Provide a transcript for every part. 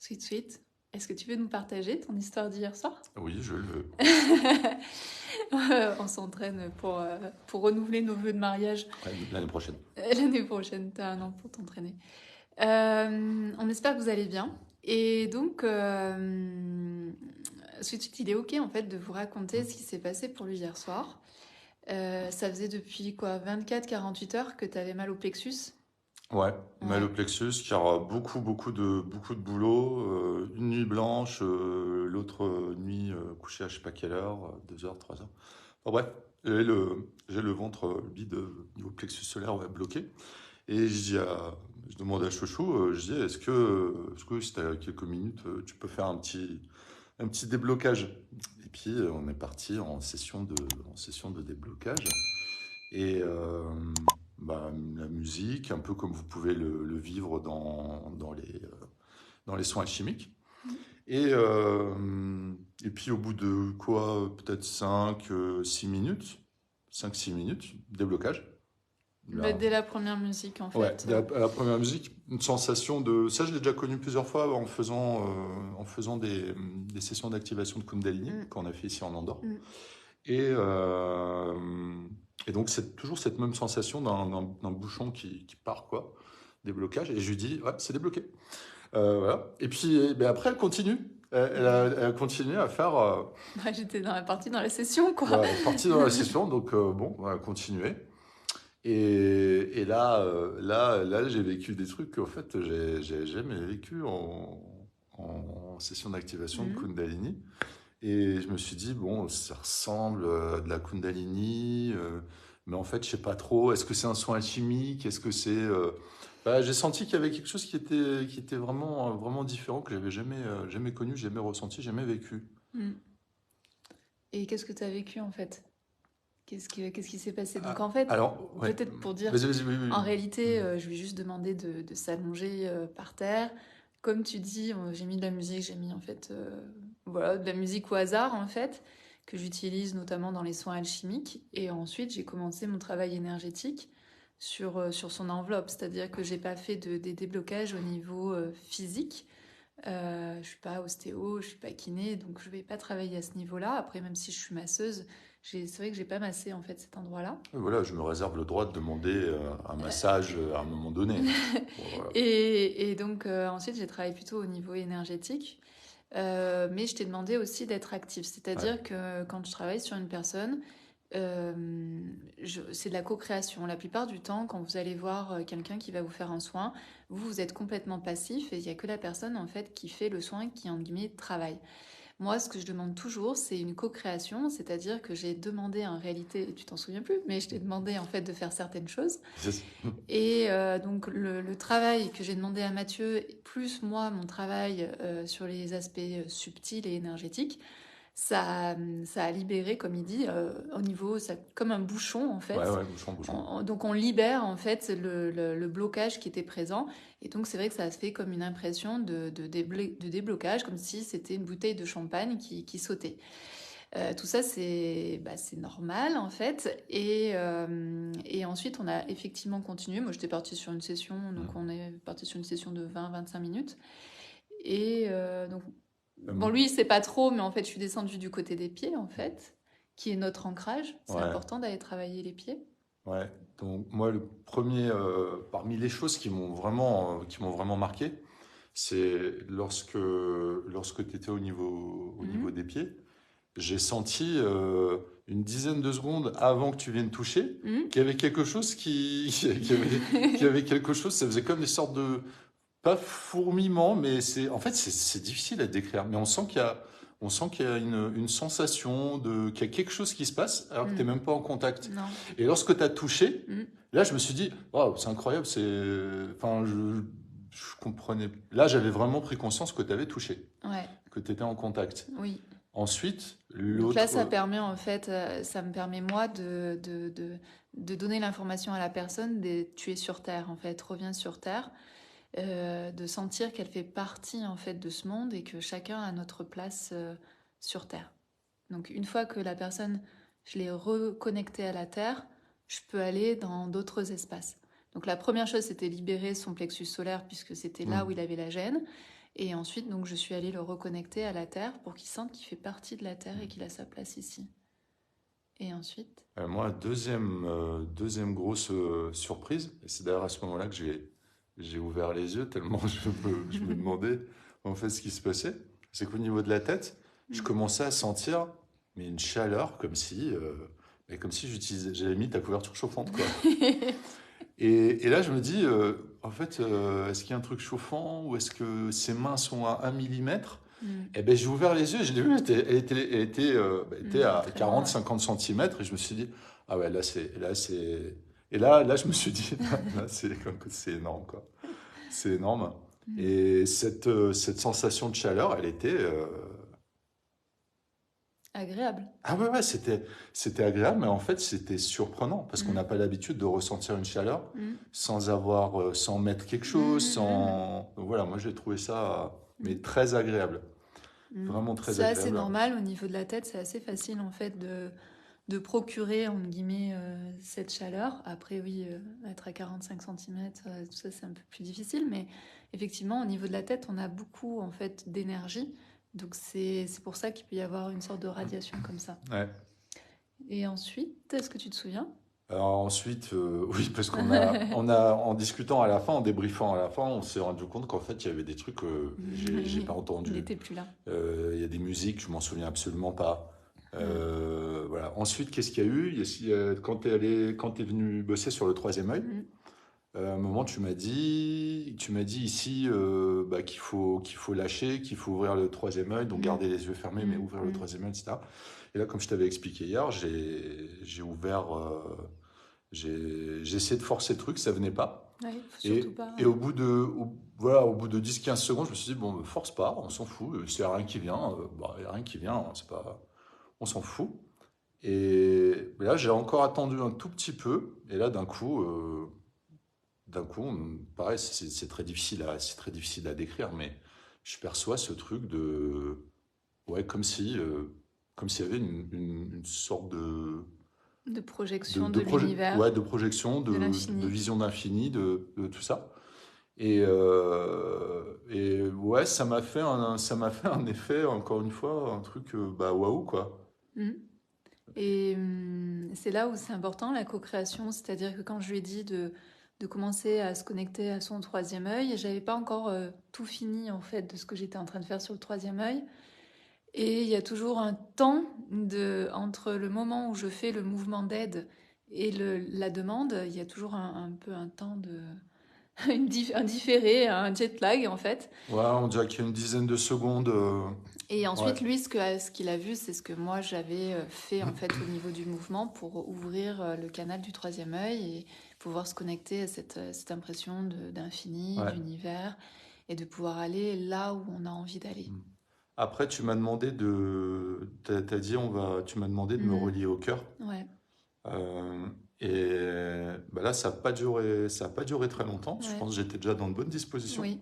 Sweet, sweet. Est-ce que tu veux nous partager ton histoire d'hier soir? Oui, je le veux. On s'entraîne pour renouveler nos vœux de mariage Ouais, l'année prochaine. l'année prochaine. T'as un an pour t'entraîner. On espère que vous allez bien. Et donc, Sweet Sweet, il est OK en fait de vous raconter ce qui s'est passé pour lui hier soir. Ça faisait depuis quoi, 24-48 heures que tu avais mal au plexus? Ouais, mal Ouais. au plexus, car beaucoup de boulot, une nuit blanche, l'autre nuit couché à je sais pas quelle heure, 2 heures, 3 heures. Enfin bref, j'ai le ventre, le bide, niveau plexus solaire, ouais, bloqué. Et je demande à Chouchou, je dis, est-ce que si t'as quelques minutes, tu peux faire un petit déblocage? Et puis, on est parti en session de déblocage. Et bah, la musique, un peu comme vous pouvez le vivre dans les soins alchimiques. Et puis au bout de quoi, peut-être 5 6 minutes, déblocage. Bah, Là, dès la première musique en ouais, fait. à la première musique, une sensation de... Ça, je l'ai déjà connu plusieurs fois en faisant des sessions d'activation de Kundalini Mm, qu'on a fait ici en Andorre. mm. Et, euh, et donc, c'est toujours cette même sensation d'un bouchon qui part, quoi, des blocages. Et je lui dis, ouais, c'est débloqué. Voilà. Et puis, ben après, elle continue. Ouais. Elle a continué à faire. Bah, j'étais dans la partie dans la session quoi. Voilà, elle est partie dans la session, donc bon, on a continué. Et là, j'ai vécu des trucs qu'en fait, j'ai jamais vécu en session d'activation de Mm. Kundalini. Et je me suis dit, bon, ça ressemble à de la Kundalini, mais en fait, je sais pas trop. Est-ce que c'est un soin alchimique? Est-ce que c'est. Bah, j'ai senti qu'il y avait quelque chose qui était vraiment, vraiment différent, que j'avais jamais connu, jamais ressenti, jamais vécu. Mm. Et qu'est-ce que tu as vécu en fait? Qu'est-ce qui s'est passé? Donc en Ah, fait, alors, ouais. peut-être pour dire, Vas-y, oui, oui. en réalité, je lui ai juste demandé de s'allonger par terre. Comme tu dis, j'ai mis de la musique, j'ai mis en fait, voilà, de la musique au hasard en fait, que j'utilise notamment dans les soins alchimiques. Et ensuite, j'ai commencé mon travail énergétique sur son enveloppe, c'est-à-dire que j'ai pas fait des déblocages au niveau physique. Je suis pas ostéo, je suis pas kiné, donc je vais pas travailler à ce niveau-là. Après, même si je suis masseuse, c'est vrai que j'ai pas massé en fait cet endroit-là. Voilà, je me réserve le droit de demander un massage à un moment donné. Bon, voilà. Et donc ensuite, j'ai travaillé plutôt au niveau énergétique. Mais je t'ai demandé aussi d'être actif, Ouais. c'est-à-dire que quand je travaille sur une personne, c'est de la co-création. La plupart du temps, quand vous allez voir quelqu'un qui va vous faire un soin, vous êtes complètement passif et il n'y a que la personne en fait qui fait le soin qui, en guillemets, travaille. Moi, ce que je demande toujours, c'est une co-création, c'est-à-dire que j'ai demandé en réalité, tu t'en souviens plus, mais je t'ai demandé en fait de faire certaines choses. Et donc le travail que j'ai demandé à Mathieu, plus moi, mon travail sur les aspects subtils et énergétiques, ça a libéré, comme il dit, au niveau, ça, comme un bouchon en Ouais, fait. ouais, bouchon, bouchon. Donc on libère en fait le blocage qui était présent. Et donc c'est vrai que ça a fait comme une impression de déblocage, comme si c'était une bouteille de champagne qui sautait. Tout ça, c'est normal en fait. Et ensuite, on a effectivement continué. Moi, j'étais partie sur une session, donc Mm. on est parti sur une session de 20-25 minutes. Et donc, bon, Euh, lui, il sait pas trop, mais en fait, je suis descendue du côté des pieds en fait, qui est notre ancrage. C'est Ouais, important d'aller travailler les pieds. ouais. Donc moi, le premier, parmi les choses qui m'ont vraiment marqué, c'est lorsque tu étais au niveau Mhm. des pieds, j'ai senti une dizaine de secondes avant que tu viennes toucher Mhm. qu'il y avait quelque chose qu'il y avait quelque chose, ça faisait comme des sortes de, pas fourmillement, mais c'est difficile à décrire, mais on sent qu'il y a une sensation qu'il y a quelque chose qui se passe alors que tu n'es Mhm. même pas en contact. Non. Et lorsque tu as touché, Mhm. là, je me suis dit, waouh, c'est incroyable, enfin, je comprenais. Là, j'avais vraiment pris conscience que tu avais touché, Ouais. que tu étais en contact. Oui. Ensuite, Donc là, ça l'autre, permet en fait, ça me permet moi de donner l'information à la personne tu es sur Terre en fait, reviens sur Terre, de sentir qu'elle fait partie en fait de ce monde et que chacun a notre place sur Terre. Donc une fois que la personne, je l'ai reconnectée à la Terre, je peux aller dans d'autres espaces. Donc la première chose, c'était libérer son plexus solaire puisque c'était là où hmm, il avait la gêne. Et ensuite, donc, je suis allée le reconnecter à la Terre pour qu'il sente qu'il fait partie de la Terre et qu'il a sa place ici. Et ensuite, Moi, deuxième grosse surprise, et c'est d'ailleurs à ce moment-là que j'ai ouvert les yeux tellement je me demandais en fait ce qui se passait. C'est qu'au niveau de la tête, je mm. commençais à sentir mais une chaleur comme si j'avais mis ta couverture chauffante quoi. Et là, je me dis, en fait, est-ce qu'il y a un truc chauffant ou est-ce que ses mains sont à 1 millimètre? Mm. Eh ben, j'ai ouvert les yeux et j'ai vu, elle était Elle est à très loin, ouais. 40-50 centimètres et je me suis dit, ah ouais, là, c'est. Et là, je me suis dit, là, c'est énorme, quoi. C'est énorme. Mm. Et cette sensation de chaleur, elle était. Agréable. Ah ouais, ouais, c'était agréable, mais en fait, c'était surprenant parce qu'on n'a Mm. pas l'habitude de ressentir une chaleur Mm. sans mettre quelque Mm, chose, mm, mm, sans. Donc voilà, moi, j'ai trouvé ça, mais mm. très agréable. Mm. Vraiment très C'est assez agréable. normal au niveau de la tête, c'est assez facile en fait de procurer entre guillemets cette chaleur. Après oui, être à 45 cm, tout ça c'est un peu plus difficile, mais effectivement au niveau de la tête on a beaucoup en fait d'énergie, donc c'est pour ça qu'il peut y avoir une sorte de radiation comme ça. Ouais. Et ensuite, est-ce que tu te souviens? Alors ensuite, oui, parce en discutant à la fin, en débriefant à la fin, on s'est rendu compte qu'en fait, il y avait des trucs que j'ai pas Il entendus. n'était plus là. Il y a des musiques, je m'en souviens absolument pas. Mm. Voilà. Ensuite, qu'est-ce qu'il y a eu? Quand quand t'es venu bosser sur le troisième œil, Mm. à un moment, tu m'as dit ici bah, qu'il faut lâcher, qu'il faut ouvrir le troisième œil, donc Mm. garder les yeux fermés, mais Mm. ouvrir le Mm. troisième œil, etc. Et là, comme je t'avais expliqué hier, j'ai ouvert, j'ai essayé de forcer le truc, ça venait pas. Ouais, faut surtout Et, pas. et voilà, au bout de 10-15 secondes, je me suis dit, bon, force pas, on s'en fout, s'il n'y a rien qui vient, bah, il n'y a rien qui vient, hein, c'est pas, on s'en fout. Et là, j'ai encore attendu un tout petit peu, et là, d'un coup, pareil, c'est très difficile à décrire, mais je perçois ce truc ouais, comme s'il y avait une sorte De de, projection de, de proje- ouais, l'univers, de projection, de de l'infini. vision d'infini, de tout ça. Et ouais, ça m'a fait un effet, encore une fois, un truc, bah waouh, quoi. Mm. Et c'est là où c'est important la co-création, c'est-à-dire que quand je lui ai dit de commencer à se connecter à son troisième œil, j'avais pas encore tout fini en fait de ce que j'étais en train de faire sur le troisième œil. Et il y a toujours un temps entre le moment où je fais le mouvement d'aide et la demande, il y a toujours un peu un temps un différé, un jet lag en fait. Ouais, on dirait qu'il y a une dizaine de secondes. Et Ouais. ensuite, lui, ce qu'il a vu, c'est ce que moi j'avais fait en fait au niveau du mouvement pour ouvrir le canal du troisième œil et pouvoir se connecter à cette impression d'infini, Ouais. d'univers et de pouvoir aller là où on a envie d'aller. Après, t'as dit, tu m'as demandé de me Mm. relier au cœur. Ouais, Euh, et bah là, ça a pas duré très longtemps. Je ouais, pense que j'étais déjà dans de bonnes dispositions. oui.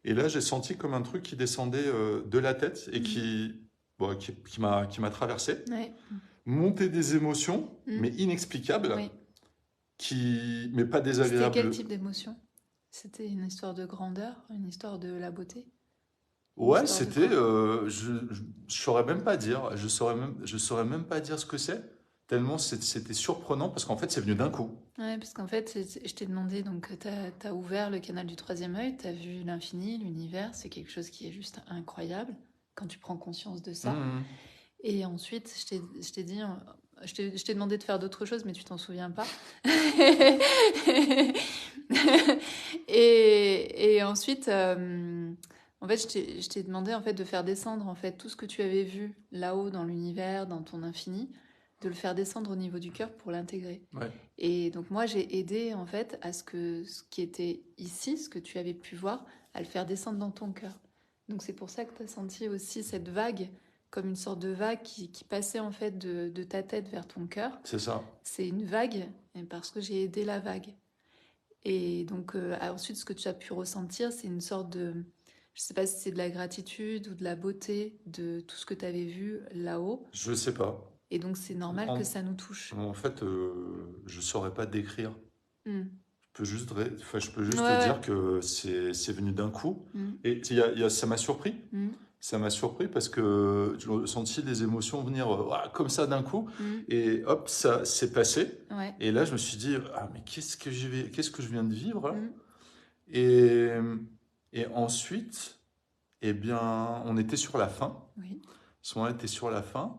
Et là, j'ai senti comme un truc qui descendait de la tête et Mhm. qui m'a traversé. Ouais. Monter des émotions, mais Mm. inexplicables, Oui. mais pas C'était quel désagréables. type d'émotion? C'était une histoire de grandeur, une histoire de la beauté, une Ouais, histoire de c'était, quoi? je saurais même pas dire, je saurais même pas dire ce que c'est, tellement c'était surprenant parce qu'en fait, c'est venu d'un coup. Ouais, parce qu'en fait, je t'ai demandé, donc t'as ouvert le canal du troisième œil, t'as vu l'infini, l'univers, c'est quelque chose qui est juste incroyable quand tu prends conscience de ça. Mhm. Et ensuite, je t'ai dit, je t'ai demandé de faire d'autres choses, mais tu t'en souviens pas. Et ensuite, en fait, je t'ai demandé en fait de faire descendre en fait tout ce que tu avais vu là-haut dans l'univers, dans ton infini, de le faire descendre au niveau du cœur pour l'intégrer. Ouais, Et donc moi, j'ai aidé en fait à ce que ce qui était ici, ce que tu avais pu voir, à le faire descendre dans ton cœur. Donc c'est pour ça que tu as senti aussi cette vague, comme une sorte de vague qui passait en fait de ta tête vers ton cœur. c'est ça. C'est une vague, et parce que j'ai aidé la vague. Et donc ensuite, ce que tu as pu ressentir, c'est une sorte de, je sais pas si c'est de la gratitude ou de la beauté de tout ce que tu avais vu là-haut. Je sais pas. Et donc c'est normal que En, ça nous touche. en fait, je saurais pas décrire. Hmm. je peux juste te Ouais, dire ouais. que c'est venu d'un coup. Mm, Et ça m'a surpris. mm, Ça m'a surpris parce que j'ai senti des émotions venir ouah, comme ça d'un coup. mm. Et hop, ça s'est passé. Ouais. Et là, je me suis dit, ah, mais qu'est-ce que je viens de vivre là? Mm, Et, et ensuite, eh bien, on était sur la fin. oui. Ce moment était sur la fin.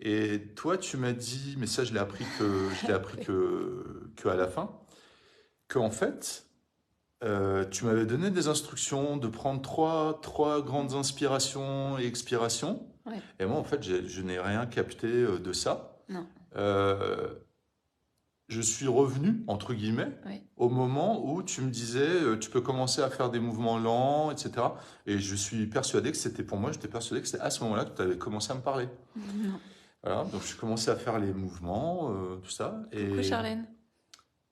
Et toi, tu m'as dit, mais ça, je l'ai appris Oui. que à la fin, qu'en fait, tu m'avais donné des instructions de prendre trois grandes inspirations et expirations. Ouais. Et moi, en fait, je n'ai rien capté de ça. Non. Euh, je suis revenu, entre guillemets, Oui. au moment où tu me disais, tu peux commencer à faire des mouvements lents, etc. Et je suis persuadé que c'était pour moi, j'étais persuadé que c'était à ce moment-là que tu avais commencé à me parler. Non. Voilà, donc je commençais à faire les mouvements, tout ça. Coucou Et Charlène.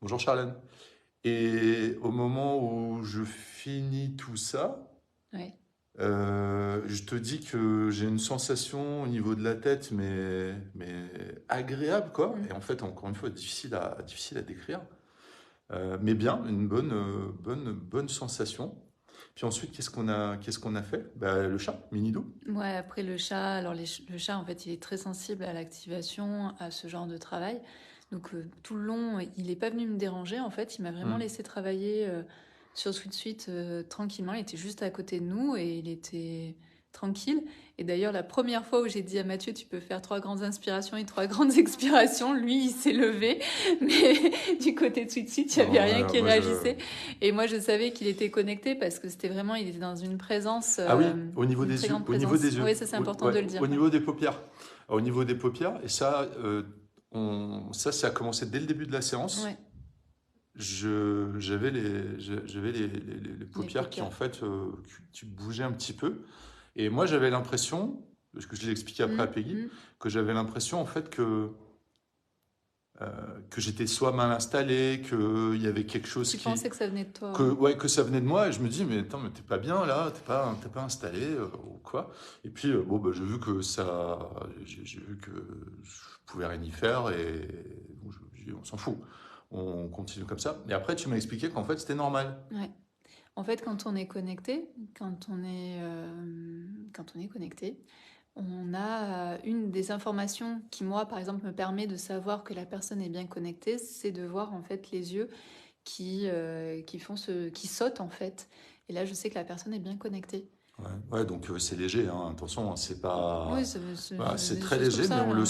bonjour Charlène. Et au moment où je finis tout ça, Oui. je te dis que j'ai une sensation au niveau de la tête, mais agréable, quoi. Mm. Et en fait, encore une fois, difficile à décrire. Mais bien, une bonne sensation. Puis ensuite, qu'est-ce qu'on a fait? Bah, le chat, Minidou. Ouais, après le chat, alors le chat en fait il est très sensible à l'activation, à ce genre de travail. Donc tout le long, il n'est pas venu me déranger en fait, il m'a vraiment Hmm. laissé travailler sur Sweet Sweet tranquillement. Il était juste à côté de nous et il était tranquille. Et d'ailleurs, la première fois où j'ai dit à Mathieu, tu peux faire 3 grandes inspirations et 3 grandes expirations, lui il s'est levé, mais du côté de Sweet Sweet, il n'y avait Non, rien qui moi, je... réagissait. Et moi je savais qu'il était connecté parce que c'était vraiment, il était dans une présence. Ah oui, au niveau Une très des yeux, grande au niveau présence. des Oui, yeux, ça c'est important ouais, de le dire. au Ouais. niveau des paupières. Au niveau des paupières, et ça, ça a commencé dès le début de la séance. Ouais, J'avais les les paupières qui, en paupières. fait, qui bougeaient un petit peu. Et moi, j'avais l'impression, parce que je l'ai expliqué après à Mm, Peggy, mm. que j'avais l'impression, en fait, euh, que j'étais soit mal installé, qu'il y avait quelque chose Tu pensais que ça venait de toi, ouais. ouais, que ça venait de moi. Et je me dis, mais attends, mais t'es pas bien là, t'es pas installé ou quoi. Et puis, bon, bah, j'ai vu que je pouvais rien y faire et donc, j'ai dit, on s'en fout. On continue comme ça. Et après, tu m'as expliqué qu'en fait, c'était normal. Ouais. En fait, quand on est connecté, quand on est connecté, on a une des informations qui, moi, par exemple, me permet de savoir que la personne est bien connectée, c'est de voir en fait les yeux qui sautent en fait. Et là, je sais que la personne est bien connectée. Ouais, ouais, donc c'est léger, hein, attention, hein, c'est Oui, pas, voilà, c'est c'est des très choses comme léger, mais ça, là, on comme le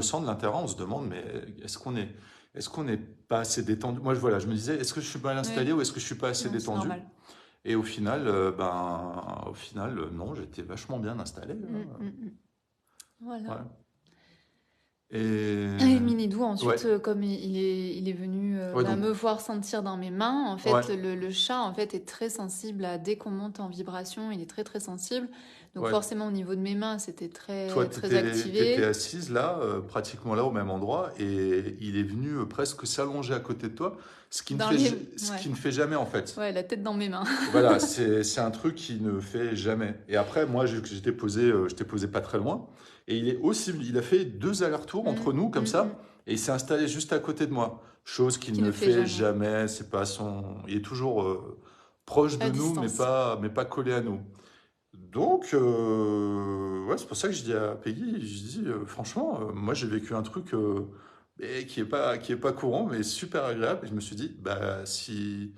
ça. sent de l'intérieur, on se demande, mais est-ce qu'on n'est pas assez détendu? Moi, voilà, je me disais, est-ce que je suis mal installé Oui, ou est-ce que je suis pas assez non, c'est détendu? normal. Et au final, non, j'étais vachement bien installé. Mm, mm, mm. Voilà. Ouais. Et Et Minidou, ouais, ensuite, comme il est venu ouais, bah, donc me voir sentir dans mes mains, en ouais, fait, le chat en fait, est très sensible à dès qu'on monte en vibration, il est très très sensible. Donc ouais. forcément, au niveau de mes mains, c'était Toi, très très t'étais activé. assise là, pratiquement là, au même endroit, et il est venu presque s'allonger à côté de toi, Dans les... ce Ouais, qui ne fait jamais en fait. ouais, la tête dans mes mains. Voilà, c'est un truc qui ne fait jamais. Et après, moi, j'étais posé pas très loin, et il a fait 2 allers-retours Mm, entre nous comme mm, mm. ça, et il s'est installé juste à côté de moi. Chose qu'il Qui ne ne fait fait jamais. jamais. Il est toujours proche À de nous, distance. mais pas collé à nous. Donc, ouais, c'est pour ça que je dis à Peggy, je dis, franchement, moi j'ai vécu un truc qui est pas courant, mais super agréable. Et je me suis dit, bah, si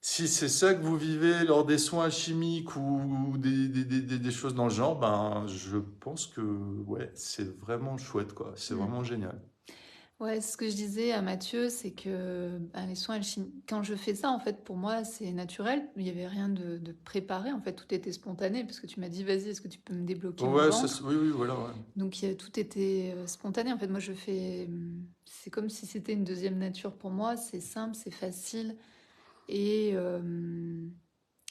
c'est ça que vous vivez lors des soins chimiques ou des choses dans le genre, ben, je pense que, ouais, c'est vraiment chouette, quoi. C'est Mm. vraiment génial. Ouais, ce que je disais à Mathieu, c'est que ben, les soins alchimiques, quand je fais ça, en fait, pour moi, c'est naturel. Il n'y avait rien de préparé, en fait, tout était spontané, parce que tu m'as dit, vas-y, est-ce que tu peux me débloquer mon Ouais, ventre? oui, oui, voilà, ouais. Donc, tout était spontané. En fait, moi, c'est comme si c'était une deuxième nature pour moi. C'est simple, c'est facile. Et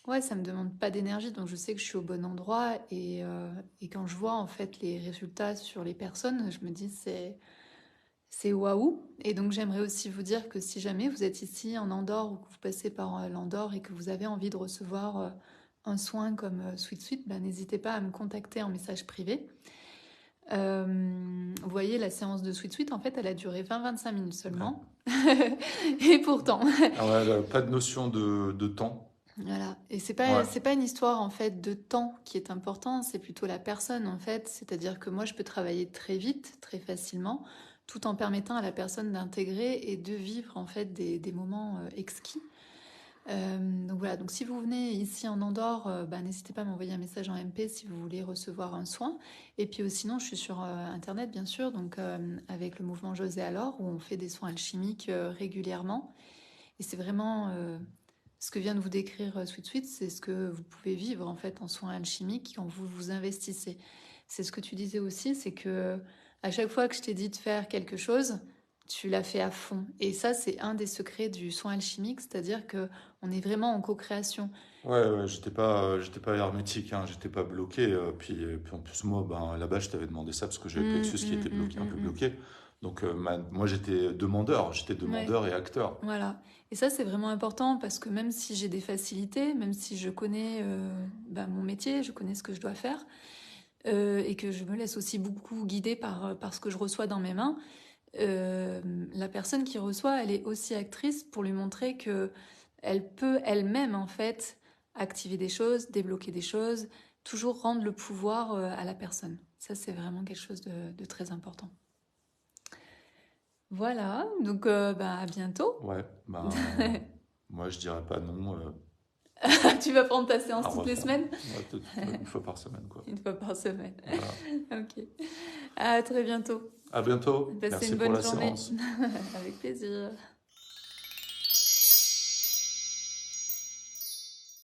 ouais, ça me demande pas d'énergie. Donc, je sais que je suis au bon endroit. Et quand je vois, en fait, les résultats sur les personnes, je me dis, c'est waouh! Et donc j'aimerais aussi vous dire que si jamais vous êtes ici en Andorre ou que vous passez par l'Andorre et que vous avez envie de recevoir un soin comme Sweet Sweet, ben, n'hésitez pas à me contacter en message privé. Vous voyez, la séance de Sweet Sweet, en fait, elle a duré 20-25 minutes Ouais. seulement. Et pourtant, Ah ouais, là, pas de notion de temps. voilà. Et Ouais, c'est pas une histoire, en fait, de temps qui est important, c'est plutôt la personne, en fait. C'est-à-dire que moi, je peux travailler très vite, très facilement, tout en permettant à la personne d'intégrer et de vivre, en fait, des moments exquis. Donc voilà, donc si vous venez ici en Andorre, bah, n'hésitez pas à m'envoyer un message en MP si vous voulez recevoir un soin. Et puis sinon, je suis sur Internet, bien sûr, donc avec le mouvement José Alors, où on fait des soins alchimiques régulièrement. Et c'est vraiment ce que vient de vous décrire Sweet Sweet, c'est ce que vous pouvez vivre en fait en soins alchimiques quand vous vous investissez. C'est ce que tu disais aussi, c'est que à chaque fois que je t'ai dit de faire quelque chose, tu l'as fait à fond. Et ça, c'est un des secrets du soin alchimique, c'est-à-dire que on est vraiment en co-création. ouais, ouais, j'étais pas hermétique, hein, j'étais pas bloqué. Puis en plus, moi, ben, là-bas, je t'avais demandé ça parce que j'avais le plexus qui était bloqué, un peu bloqué. Donc, moi, j'étais Ouais. demandeur et acteur. Voilà. Et ça, c'est vraiment important parce que même si j'ai des facilités, même si je connais bah, mon métier, je connais ce que je dois faire, et que je me laisse aussi beaucoup guider par ce que je reçois dans mes mains, euh, la personne qui reçoit, elle est aussi actrice pour lui montrer que elle peut elle-même, en fait, activer des choses, débloquer des choses, toujours rendre le pouvoir à la personne. Ça, c'est vraiment quelque chose de très important. Voilà, donc bah, à bientôt. Ouais, ben, moi, je dirais pas non Tu vas prendre ta à séance toutes les refaire. semaine? Ouais, peut-être une fois par semaine, quoi. Une fois par semaine. Voilà. Ok. À très bientôt. À bientôt. Passez Merci une pour bonne la journée. séance. Avec plaisir.